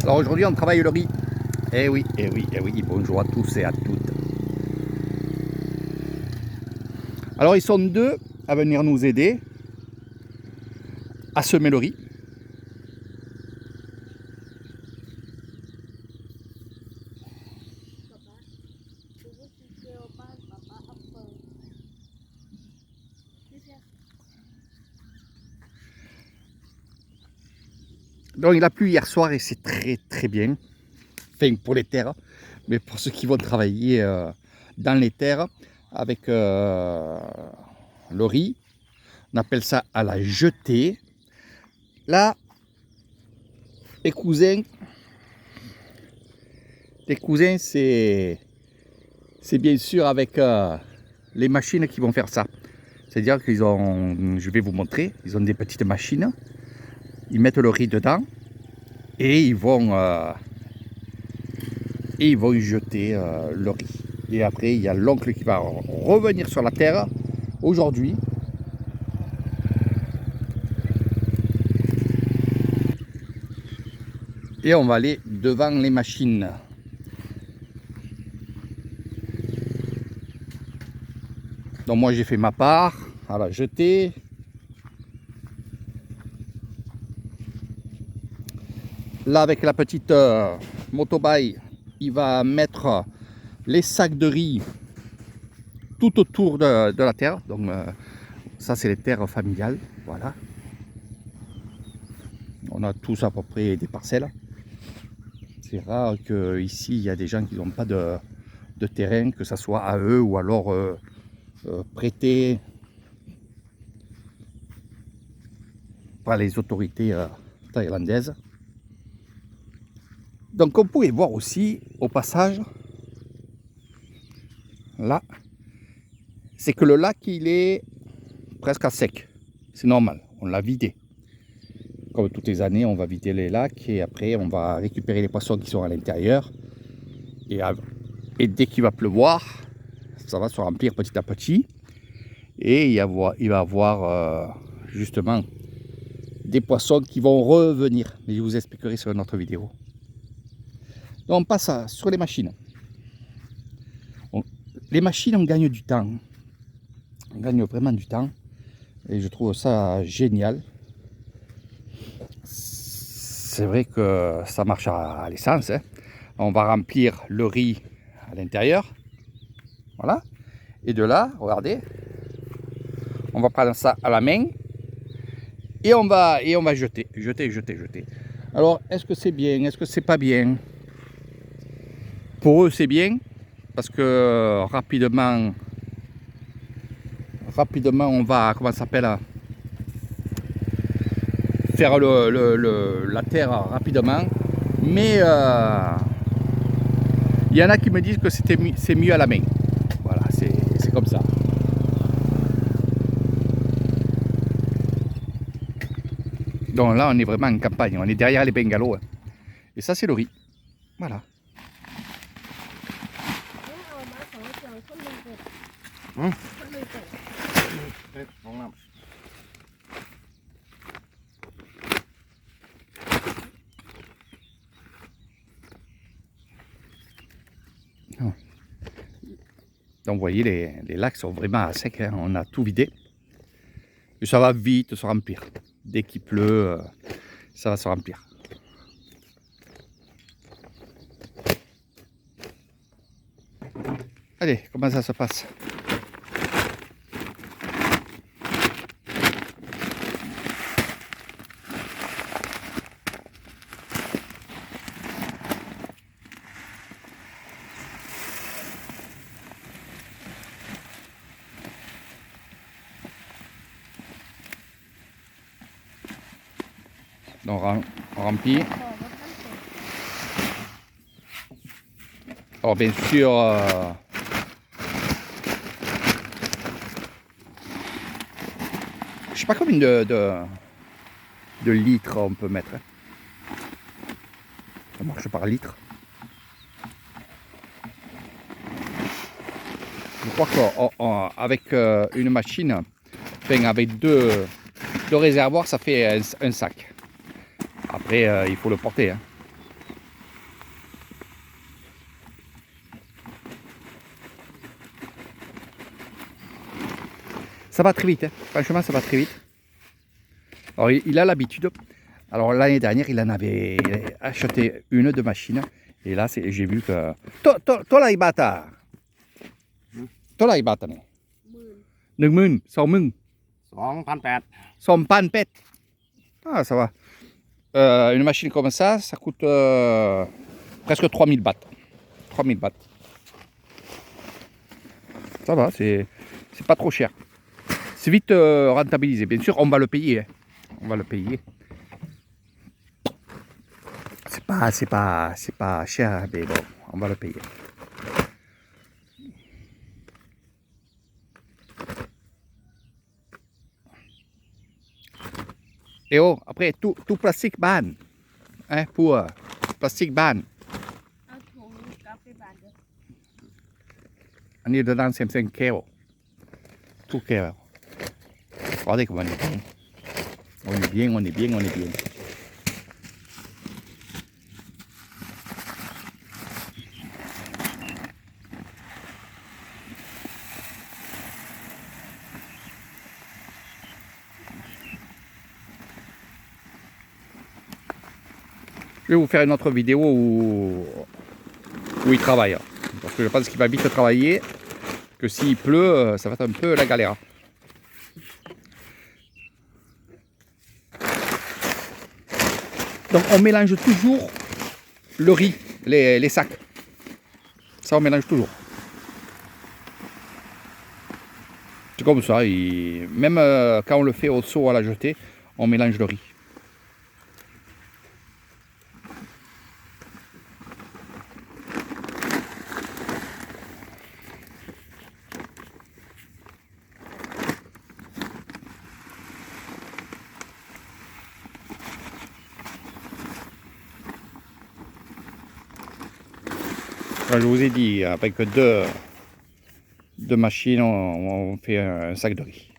Alors aujourd'hui on travaille le riz. Eh oui, eh oui, eh oui, bonjour à tous et à toutes. Alors ils sont deux à venir nous aider à semer le riz. Donc il a plu hier soir et c'est très bien. Enfin pour les terres, mais pour ceux qui vont travailler dans les terres avec le riz, on appelle ça à la jetée. Là, les cousins, c'est bien sûr avec les machines qui vont faire ça. C'est-à-dire qu'ils ont, je vais vous montrer, ils ont des petites machines, ils mettent le riz dedans et ils vont jeter le riz. Et après, il y a l'oncle qui va revenir sur la terre aujourd'hui. Et on va aller devant les machines. Donc moi j'ai fait ma part à la jetée. Là avec la petite motobaille, il va mettre les sacs de riz tout autour de la terre. Donc ça c'est les terres familiales. Voilà. On a tous à peu près des parcelles. C'est rare qu'ici il y a des gens qui n'ont pas de terrain, que ce soit à eux ou alors prêté par les autorités thaïlandaises. Donc on pouvait voir aussi au passage, là, c'est que le lac il est presque à sec. C'est normal, on l'a vidé. Comme toutes les années, on va vider les lacs et après on va récupérer les poissons qui sont à l'intérieur. Et dès qu'il va pleuvoir, ça va se remplir petit à petit. Et il va y avoir justement des poissons qui vont revenir. Mais je vous expliquerai sur une autre vidéo. Donc on passe sur les machines. Les machines, on gagne du temps. On gagne vraiment du temps. Et je trouve ça génial. C'est vrai que ça marche à l'essence. Hein. On va remplir le riz à l'intérieur. Voilà. Et de là, regardez, on va prendre ça à la main et on va jeter. Alors, est-ce que c'est bien? Est-ce que c'est pas bien? Pour eux, c'est bien parce que rapidement, on va, comment ça s'appelle, faire la terre rapidement. Mais il y en a qui me disent que c'est mieux à la main. Voilà, c'est comme ça. Donc là, on est vraiment en campagne. On est derrière les bungalows. Hein. Et ça, c'est le riz. Voilà. Donc vous voyez, les lacs sont vraiment à sec, hein. On a tout vidé. Et ça va vite se remplir. Dès qu'il pleut, ça va se remplir. Allez, comment ça se passe? Donc on remplit. Alors bien sûr, je sais pas combien de litres on peut mettre. Hein. Ça marche par litre. Je crois qu'avec une machine, enfin avec deux réservoirs, ça fait un sac. Après, il faut le porter. Hein. Ça va très vite, hein. Franchement, ça va très vite. Alors, il a l'habitude. Alors, l'année dernière, il en avait acheté une de machines. Et là, j'ai vu que... Toi, là, il bat. Toi, là, il bat. 10,000 20,000 2,800 2,800 Ah, ça va. Une machine comme ça coûte presque 3000 bahts. 3000 bahts. Ça va, c'est pas trop cher. C'est vite rentabilisé. Bien sûr, on va le payer. Hein. On va le payer. C'est pas cher, mais bon, on va le payer. Et oh, après, tout plastique ban. Hein, pour plastique ban. เอาถุงกลับไปบ้านเด้อ อันนี้dedans c'est un kilo. Tout kilo. Regardez comme on est bien. On est bien, on est bien, on est bien. Je vais vous faire une autre vidéo où il travaille. Parce que je pense qu'il va vite travailler. Que s'il pleut, ça va être un peu la galère. Donc on mélange toujours le riz, les sacs. Ça on mélange toujours. C'est comme ça. Même quand on le fait au seau à la jetée, on mélange le riz. Je vous ai dit, avec deux machines, on fait un sac de riz.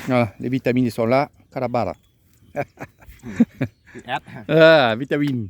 Voilà, les vitamines sont là, carabara. S Vitamines.